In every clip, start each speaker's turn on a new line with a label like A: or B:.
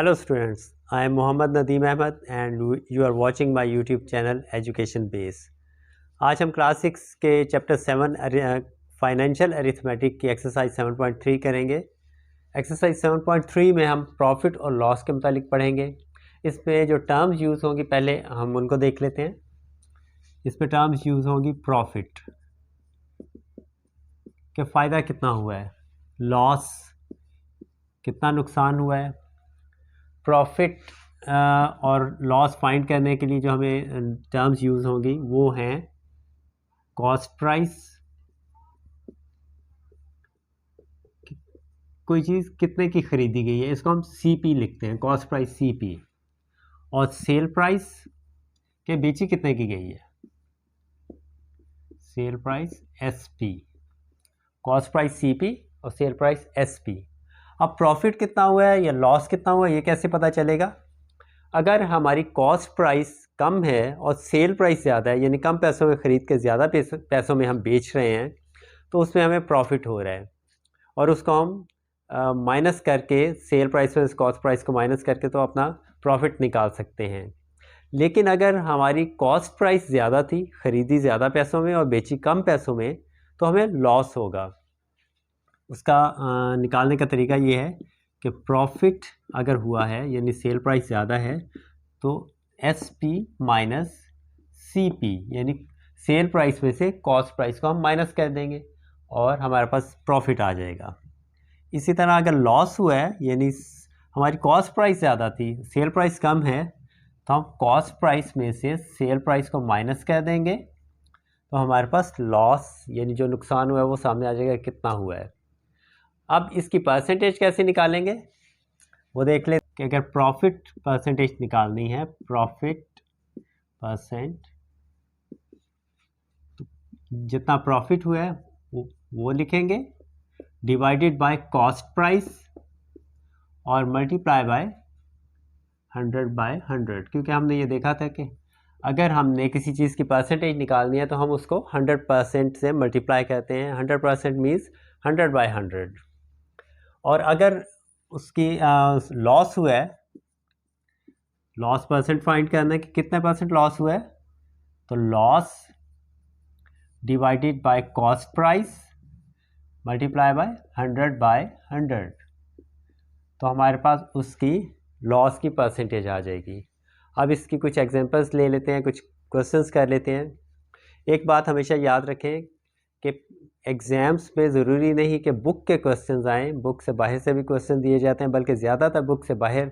A: Hello students, I am Mohammad Nadeem Ahmed and you are watching my YouTube channel Education Base। आज हम class 6 के chapter 7 financial arithmetic की exercise 7.3 करेंगे। Exercise 7.3 में हम profit और लॉस के मुतालिक पढ़ेंगे। इसमें जो टर्म्स यूज़ होंगी पहले हम उनको देख लेते हैं। इसमें टर्म्स यूज़ होंगी प्रॉफिट के फ़ायदा कितना हुआ है, लॉस कितना नुकसान हुआ है। प्रॉफिट और लॉस फाइंड करने के लिए जो हमें टर्म्स यूज़ होंगी वो हैं कॉस्ट प्राइस, कोई चीज़ कितने की ख़रीदी गई है इसको हम सीपी लिखते हैं, कॉस्ट प्राइस सीपी, और सेल प्राइस के बेची कितने की गई है, sale price SP. Cost price CP और सेल प्राइस एसपी। अब प्रॉफिट कितना हुआ है या लॉस कितना हुआ है ये कैसे पता चलेगा। अगर हमारी कॉस्ट प्राइस कम है और सेल प्राइस ज़्यादा है, यानी कम पैसों में ख़रीद के ज़्यादा पैसों में हम बेच रहे हैं, तो उसमें हमें प्रॉफिट हो रहा है और उसको हम माइनस करके सेल प्राइस में कॉस्ट प्राइस को माइनस करके तो अपना प्रॉफिट निकाल सकते हैं। लेकिन अगर हमारी कॉस्ट प्राइस ज़्यादा थी, ख़रीदी ज़्यादा पैसों में और बेची कम पैसों में, तो हमें लॉस होगा। उसका निकालने का तरीका ये है कि प्रॉफिट अगर हुआ है यानी सेल प्राइस ज़्यादा है तो S P minus C P, यानी सेल प्राइस में से कॉस्ट प्राइस को हम माइनस कर देंगे और हमारे पास प्रॉफिट आ जाएगा। इसी तरह अगर लॉस हुआ है यानी हमारी कॉस्ट प्राइस ज़्यादा थी, सेल प्राइस कम है, तो हम कॉस्ट प्राइस में से सेल प्राइस को माइनस कर देंगे तो हमारे पास लॉस यानी जो नुकसान हुआ है वो सामने आ जाएगा कितना हुआ है। अब इसकी परसेंटेज कैसे निकालेंगे वो देख ले कि अगर प्रॉफिट परसेंटेज निकालनी है, प्रॉफिट परसेंट, तो जितना प्रॉफिट हुआ है वो लिखेंगे डिवाइडेड बाय कॉस्ट प्राइस और मल्टीप्लाई बाय 100/100, क्योंकि हमने ये देखा था कि अगर हमने किसी चीज़ की परसेंटेज निकालनी है तो हम उसको 100% से मल्टीप्लाई करते हैं। 100% मीन्स 100/100। और अगर उसकी लॉस हुआ है, लॉस परसेंट फाइंड करना है कि कितने परसेंट लॉस हुआ है, तो loss divided by cost price multiply by 100/100, तो हमारे पास उसकी लॉस की परसेंटेज आ जाएगी। अब इसकी कुछ एग्जांपल्स ले लेते हैं, कुछ क्वेश्चंस कर लेते हैं। एक बात हमेशा याद रखें कि एग्ज़ाम्स में ज़रूरी नहीं कि बुक के क्वेश्चंस आएँ, बुक से बाहर से भी क्वेश्चन दिए जाते हैं, बल्कि ज़्यादातर बुक से बाहर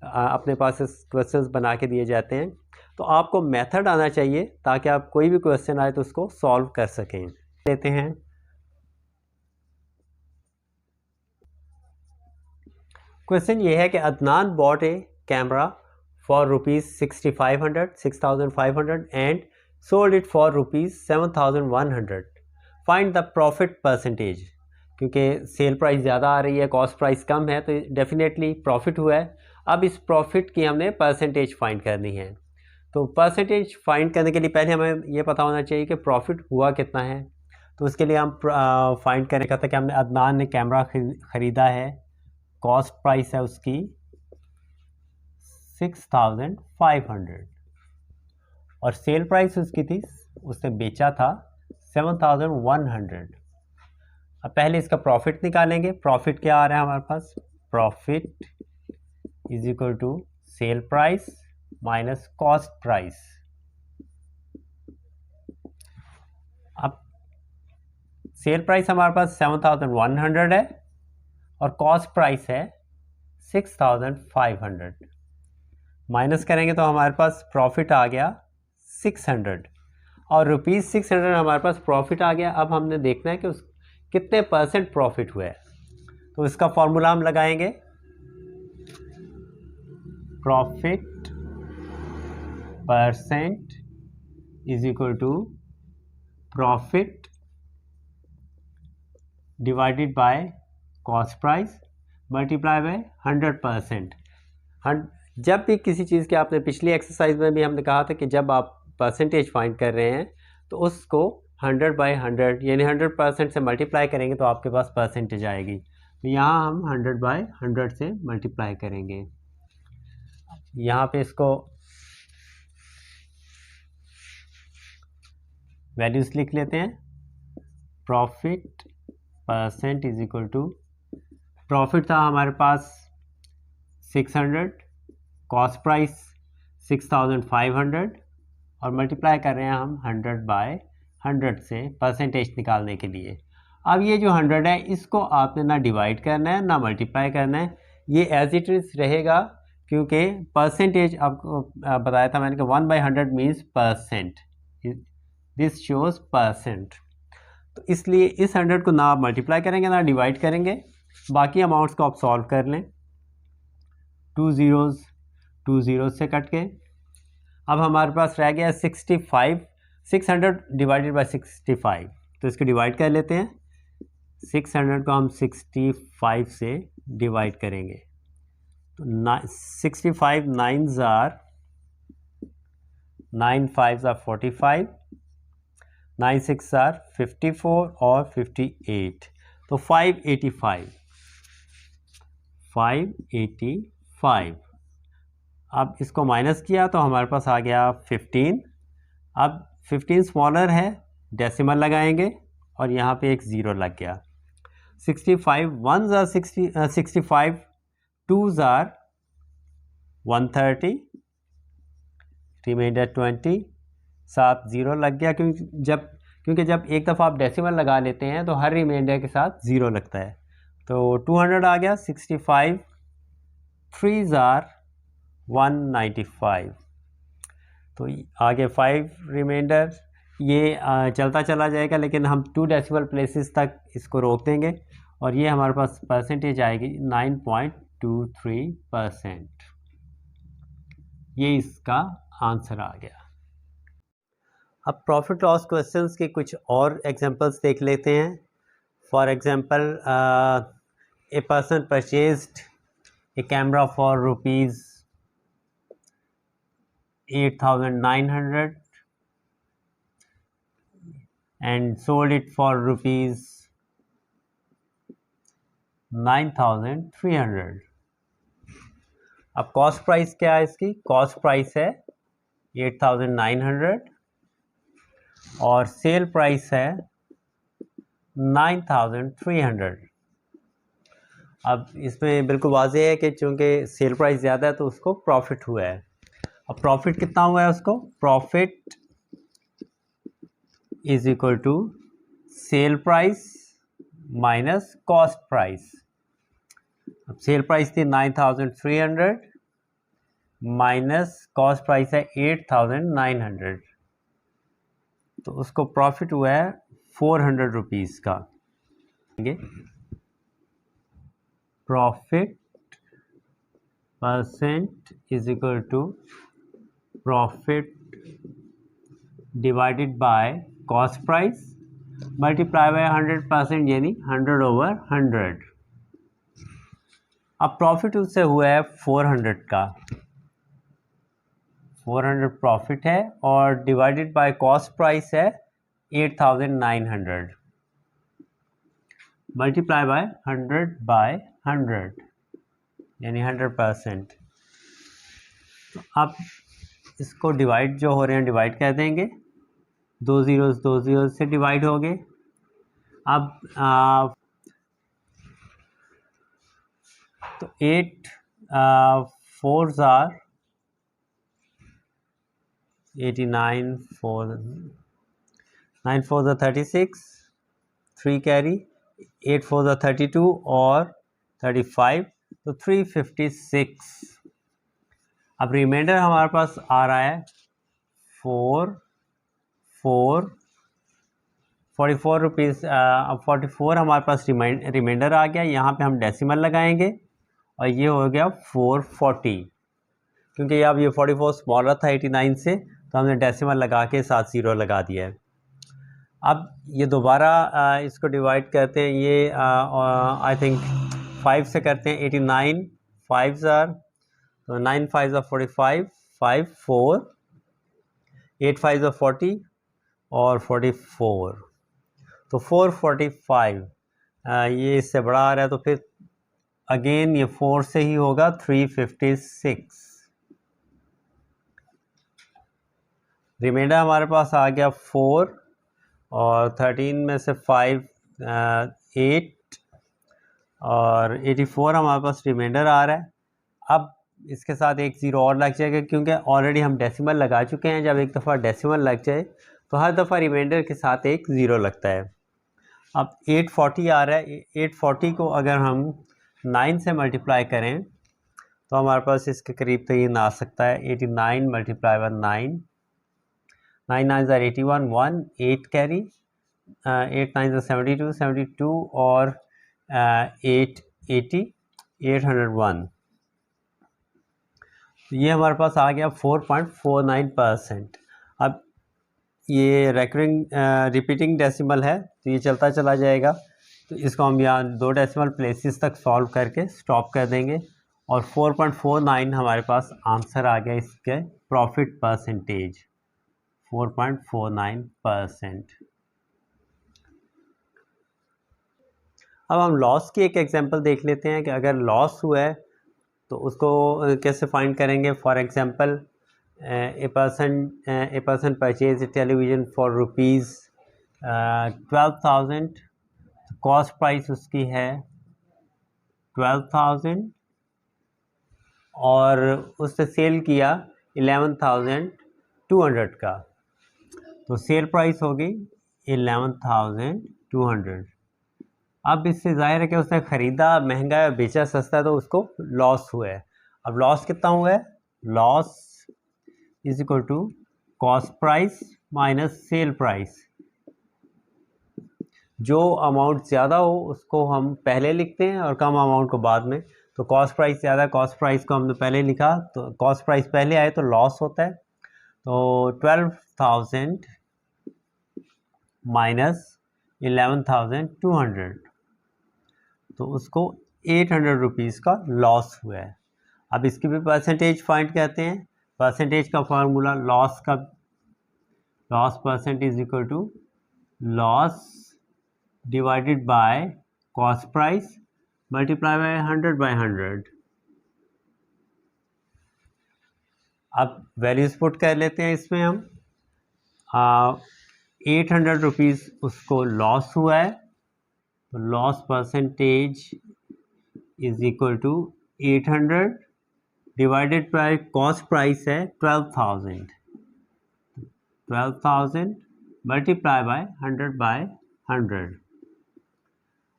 A: अपने पास क्वेश्चंस बना के दिए जाते हैं। तो आपको मेथड आना चाहिए ताकि आप कोई भी क्वेश्चन आए तो उसको सॉल्व कर सकें। लेते हैं क्वेश्चन ये है कि Adnan bot A camera for ₹6,500 and sold it for ₹7,100। Find the profit percentage. क्योंकि सेल प्राइस ज़्यादा आ रही है, कॉस्ट प्राइस कम है, तो डेफिनेटली प्रॉफिट हुआ है। अब इस प्रॉफिट की हमने परसेंटेज फाइंड करनी है। तो परसेंटेज फाइंड करने के लिए पहले हमें ये पता होना चाहिए कि प्रॉफिट हुआ कितना है। तो उसके लिए हम फाइंड करने का था कि हमने अदनान ने कैमरा ख़रीदा है, कॉस्ट प्राइस है उसकी 6,500 और सेल प्राइस उसकी थी, उसने बेचा था 7,100। अब पहले इसका प्रॉफिट निकालेंगे। प्रॉफिट क्या आ रहा है हमारे पास, profit is equal to cell price minus cost price. अब सेल प्राइस हमारे पास 7,100 है और कॉस्ट प्राइस है 6,500। माइनस करेंगे तो हमारे पास प्रॉफिट आ गया 600 और ₹600 हमारे पास प्रॉफिट आ गया। अब हमने देखना है कि उस कितने परसेंट प्रॉफिट हुआ है, तो इसका फॉर्मूला हम लगाएंगे, profit percent is equal to profit divided by cost price multiply by 100%। जब भी किसी चीज़ के, आपने पिछली एक्सरसाइज में भी हमने कहा था कि जब आप परसेंटेज फाइंड कर रहे हैं तो उसको 100/100 यानी 100% से मल्टीप्लाई करेंगे तो आपके पास परसेंटेज आएगी। तो यहाँ हम 100/100 से मल्टीप्लाई करेंगे। यहाँ पे इसको वैल्यूज़ लिख लेते हैं। Profit percent is equal to, profit था हमारे पास 600, कॉस्ट प्राइस 6500 और मल्टीप्लाई कर रहे हैं हम 100/100 से परसेंटेज निकालने के लिए। अब ये जो 100 है इसको आपने ना डिवाइड करना है ना मल्टीप्लाई करना है, ये एज इट इज़ रहेगा, क्योंकि परसेंटेज आपको बताया था मैंने कि 1/100 means percent, this shows percent. तो इसलिए इस 100 को ना आप मल्टीप्लाई करेंगे ना डिवाइड करेंगे, बाकी अमाउंट्स को आप सॉल्व कर लें। 2 ज़ीरोज़ से कट के अब हमारे पास रह गया 65, 600 डिवाइडेड बाई 65, तो इसको डिवाइड कर लेते हैं। 600 को हम 65 से डिवाइड करेंगे तो 65 9s are 9 5s are 45, 9 6 are 54 और 58, तो 585। अब इसको माइनस किया तो हमारे पास आ गया 15। अब 15 स्मॉलर है, डेसिमल लगाएंगे और यहाँ पे एक ज़ीरो लग गया। 65 1s are 65, 2s are 130, reminder 20, साथ ज़ीरो लग गया, क्योंकि जब एक दफ़ा आप डेसिमल लगा लेते हैं तो हर रिमाइंडर के साथ ज़ीरो लगता है, तो 200 आ गया। 65 3s are 195, तो आगे 5 रिमाइंडर, ये चलता चला जाएगा, लेकिन हम 2 डेसिमल प्लेसेस तक इसको रोक देंगे और ये हमारे पास परसेंटेज आएगी 9.23%। ये इसका आंसर आ गया। अब प्रॉफिट लॉस क्वेश्चंस के कुछ और एग्जांपल्स देख लेते हैं। For example, a person purchased A camera for rupees 8,900 and sold it for rupees 9,300। अब कॉस्ट प्राइस क्या है इसकी? कॉस्ट प्राइस है 8,900 और सेल प्राइस है 9,300। अब इसमें बिल्कुल वाज़ेह है कि चूँकि सेल प्राइस ज़्यादा है तो उसको प्रॉफिट हुआ है। अब प्रॉफिट कितना हुआ है उसको? Profit is equal to cell price minus cost price. अब सेल प्राइस थी 9,300 माइनस कॉस्ट प्राइस है 8,900, तो उसको प्रॉफिट हुआ है 400 रुपीज़ का। Profit percent is equal to profit divided by cost price multiply by 100%, यानी 100/100। अब प्रॉफिट उससे हुआ है 400 का, 400 प्रॉफिट है और डिवाइडेड बाय कॉस्ट प्राइस है 8,900 मल्टीप्लाई बाय 100/100, यानी 100%। तो अब इसको डिवाइड जो हो रहे हैं डिवाइड कर देंगे, 2 ज़ीरो से डिवाइड हो गए। अब तो 8 4s are 89, 9 4s are 36, 3 carry, 8 4s are 32 और 35, तो 356। अब रिमाइंडर हमारे पास आ रहा है 44 रुपीज़। अब 44 हमारे पास रिमाइंडर आ गया, यहाँ पे हम डेसिमल लगाएंगे और ये हो गया 440, क्योंकि अब ये 44 स्मॉलर था 89 से, तो हमने डेसिमल लगा के साथ ज़ीरो लगा दिया है। अब ये दोबारा इसको डिवाइड करते हैं, ये आई थिंक 5 से करते हैं। 89 5s are, तो 9 5s are 45, 5 4, 8 5s are 40 और 44, तो 445। ये इससे बड़ा आ रहा है, तो फिर अगेन ये 4 से ही होगा 356। रिमाइंडर हमारे पास आ गया 4 और 13 में से 5 8 और 84 हमारे पास रिमाइंडर आ रहा है। अब इसके साथ एक ज़ीरो और लग जाएगा क्योंकि ऑलरेडी हम डेसिमल लगा चुके हैं। जब एक दफ़ा डेसिमल लग जाए तो हर दफ़ा रिमाइंडर के साथ एक ज़ीरो लगता है। अब 840 आ रहा है। 840 को अगर हम 9 से मल्टीप्लाई करें तो हमारे पास इसके करीब तरीन आ सकता है 89 मल्टीप्लाई बाय 9, 9 9 81, 1 8 कैरी, 8 9 72, 72 और 8 80, 801। ये हमारे पास आ गया 4.49%। अब ये रेकरिंग रिपीटिंग डेसिमल है तो ये चलता चला जाएगा, तो इसको हम यहाँ 2 डेसिमल प्लेसेस तक सॉल्व करके स्टॉप कर देंगे और 4.49 हमारे पास आंसर आ गया इसके प्रॉफिट परसेंटेज, 4.49%। अब हम लॉस की एक एग्जांपल देख लेते हैं कि अगर लॉस हुआ है तो उसको कैसे फाइंड करेंगे। For example A person purchase television for rupees 12,000, cost price उसकी है 12,000 और उसने सेल किया 11,200 का, तो सेल प्राइस होगी 11,200। अब इससे ज़ाहिर है कि उसने ख़रीदा महंगा है, बेचा सस्ता, तो उसको लॉस हुआ है। अब लॉस कितना हुआ है? Loss is equal to cost price minus sell price. जो अमाउंट ज़्यादा हो उसको हम पहले लिखते हैं और कम अमाउंट को बाद में। तो कॉस्ट प्राइस ज़्यादा, कॉस्ट प्राइस को हमने पहले लिखा, तो कॉस्ट प्राइस पहले आए तो लॉस होता है। तो 12,000 माइनस 11,200, तो उसको 800 रुपीज़ का लॉस हुआ है। अब इसकी भी परसेंटेज फाइंड करते हैं। परसेंटेज का formula loss percentage equal to loss divided by cost price multiply by 100/100। अब वैल्यूज पुट कर लेते हैं इसमें हम। 800 रुपीज़ उसको लॉस हुआ है, तो loss percentage is equal to 800 divided by cost price है 12,000 मल्टीप्लाई बाय 100/100।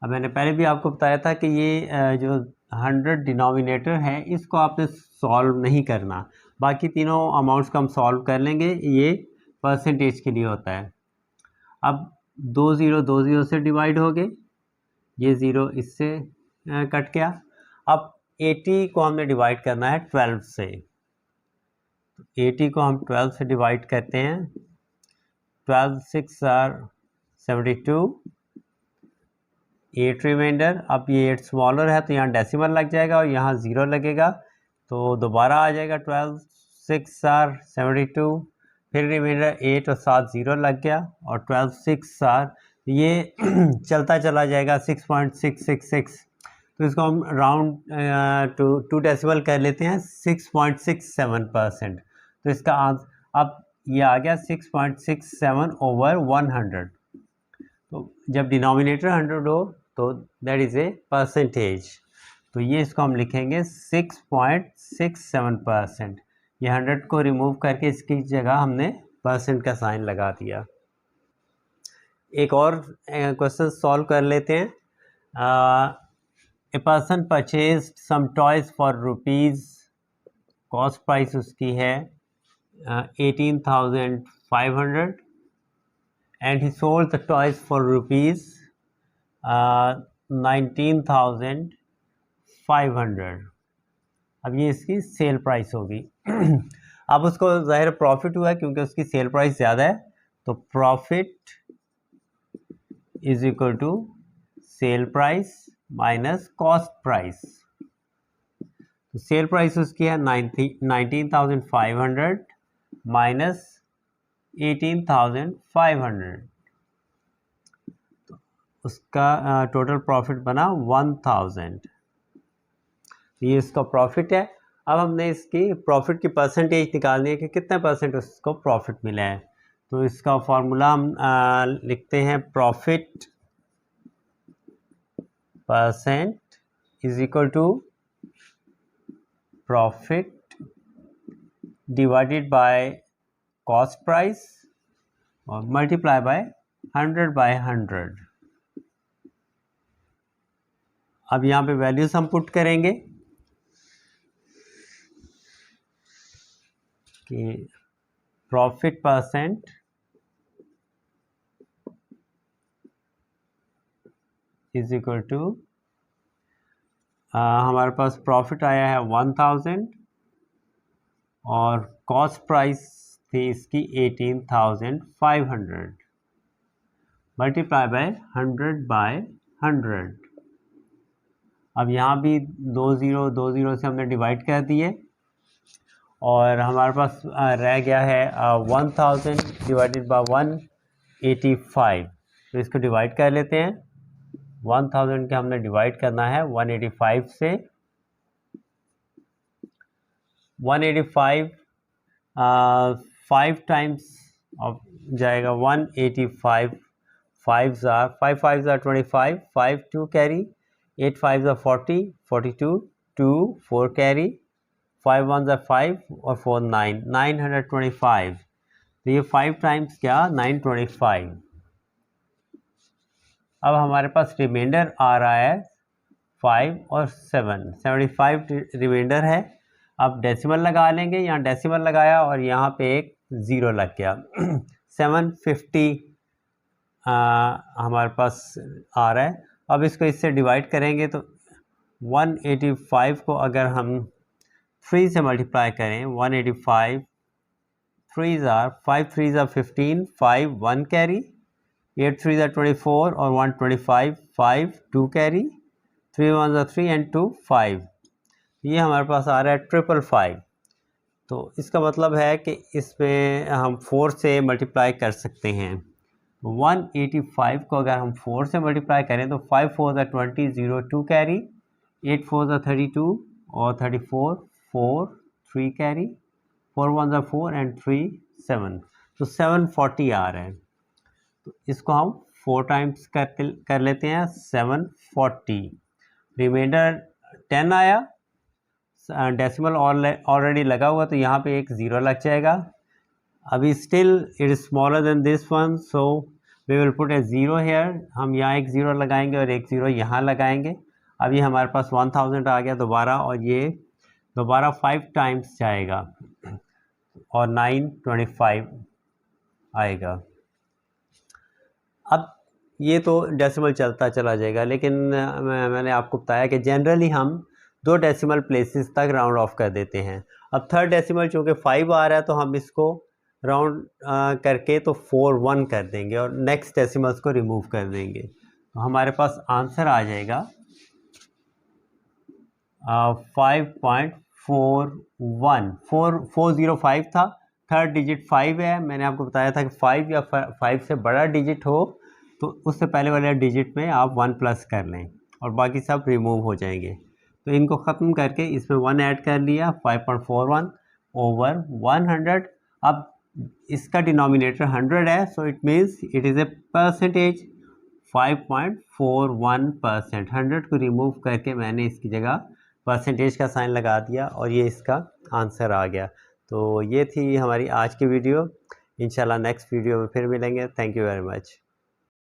A: अब मैंने पहले भी आपको बताया था कि ये जो 100 डिनोमिनेटर है इसको आपने सॉल्व नहीं करना, बाकी तीनों अमाउंट्स को हम सॉल्व कर लेंगे। ये परसेंटेज के लिए होता है। अब 2 ज़ीरो 2 ज़ीरो से डिवाइड हो गए, ये ज़ीरो इससे कट गया। अब 80 को हमने डिवाइड करना है 12 से, तो 80 को हम 12 से डिवाइड करते हैं। 12 6 आर 72, 8 रिमाइंडर। अब ये 8 स्मॉलर है तो यहाँ डेसिमल लग जाएगा और यहाँ ज़ीरो लगेगा, तो दोबारा आ जाएगा 12 6 आर 72, फिर रिमाइंडर 8 और 7 ज़ीरो लग गया और 12 6 आर, ये चलता चला जाएगा 6.666, तो इसको हम राउंड टू डेसिमल कर लेते हैं 6.67%। तो इसका अब ये आ गया 6.67 ओवर 100। तो जब डिनोमिनेटर 100 हो तो दैट इज़ ए परसेंटेज, तो ये इसको हम लिखेंगे 6.67%। ये 100 को रिमूव करके इसकी जगह हमने परसेंट का साइन लगा दिया। एक और क्वेश्चन सॉल्व कर लेते हैं। A person purchase some toys for rupees, cost price उसकी है 18,500 and he sold the toys for rupees 19,500। अब ये इसकी सेल प्राइस होगी। अब उसको ज़ाहिर प्रॉफिट हुआ है क्योंकि उसकी सेल प्राइस ज़्यादा है, तो profit is equal to cell price minus cost price. तो सेल प्राइस उसकी है 19,500 माइनस 18,500, तो उसका टोटल प्रॉफिट बना 1,000। ये इसका प्रॉफिट है। अब हमने इसकी प्रॉफिट की परसेंटेज निकालनी है कि कितने परसेंट उसको प्रॉफिट मिला है। तो इसका फॉर्मूला हम लिखते हैं profit percent is equal to profit divided by cost price और मल्टीप्लाई बाय 100/100। अब यहाँ पे वैल्यूज हम पुट करेंगे कि profit percent is equal to हमारे पास प्रॉफिट आया है 1000 और कॉस्ट प्राइस थी इसकी 18,500 मल्टीप्लाई बाय 100/100। अब यहाँ भी 2 से हमने डिवाइड कर दिए और हमारे पास रह गया है 1000 डिवाइडेड बाय 185। तो इसको डिवाइड कर लेते हैं। 1000 के हमने डिवाइड करना है 185 से। 185 5 टाइम्स ऑफ जाएगा 185। 5 5 are 25, 5 2 carry, 8 5 are 40, 42 2 4 carry, 5 1 are 5 और 4 9 925। तो ये 5 टाइम्स क्या 925। अब हमारे पास रिमाइंडर आ रहा है 5 और 7 75 रिमाइंडर है। अब डेसिमल लगा लेंगे, यहाँ डेसिमल लगाया और यहाँ पे एक ज़ीरो लग गया 750 हमारे पास आ रहा है। अब इसको इससे डिवाइड करेंगे तो 185 को अगर हम 3 से मल्टीप्लाई करें 185 5 3 are 15 5 1 कैरी 8 3 are 24 और 125 5 2 कैरी 3 1 are 3 and 2 5। ये हमारे पास आ रहा है 555। तो इसका मतलब है कि इसमें हम 4 से मल्टीप्लाई कर सकते हैं। 185 को अगर हम 4 से मल्टीप्लाई करें तो 5 4 are 20 0 2 कैरी 8 4 are 32 और 34 4 3 कैरी 4 1 are 4 and 3 7। तो 740 आ रहा है। तो इसको हम 4 टाइम्स कर लेते हैं 740। रिमाइंडर 10 आया, डेसिमल ऑलरेडी लगा हुआ तो यहाँ पे एक ज़ीरो लग जाएगा। अभी still it is smaller than this one so we will put a zero here. हम यहाँ एक ज़ीरो लगाएंगे और एक ज़ीरो यहाँ लगाएंगे। अभी हमारे पास 1000 आ गया दोबारा और ये दोबारा 5 टाइम्स जाएगा और 925 आएगा। अब ये तो डेसिमल चलता चला जाएगा, लेकिन मैंने आपको बताया कि जनरली हम 2 डेसिमल प्लेसेस तक राउंड ऑफ कर देते हैं। अब थर्ड डेसिमल चूँकि 5 आ रहा है तो हम इसको राउंड करके तो 4 1 कर देंगे और नेक्स्ट डेसिमल्स को रिमूव कर देंगे। तो हमारे पास आंसर आ जाएगा 5.41 405 था। थर्ड डिजिट 5 है। मैंने आपको बताया था कि 5 या 5 से बड़ा डिजिट हो तो उससे पहले वाले डिजिट में आप 1 प्लस कर लें और बाकी सब रिमूव हो जाएंगे। तो इनको ख़त्म करके इसमें 1 ऐड कर लिया 5.41 ओवर 100। अब इसका डिनोमिनेटर 100 है so it means it is a percentage 5.41%। 100 को रिमूव करके मैंने इसकी जगह परसेंटेज का साइन लगा दिया और ये इसका आंसर आ गया। तो ये थी हमारी आज की वीडियो। इंशाल्लाह नेक्स्ट वीडियो में फिर मिलेंगे। Thank you very much.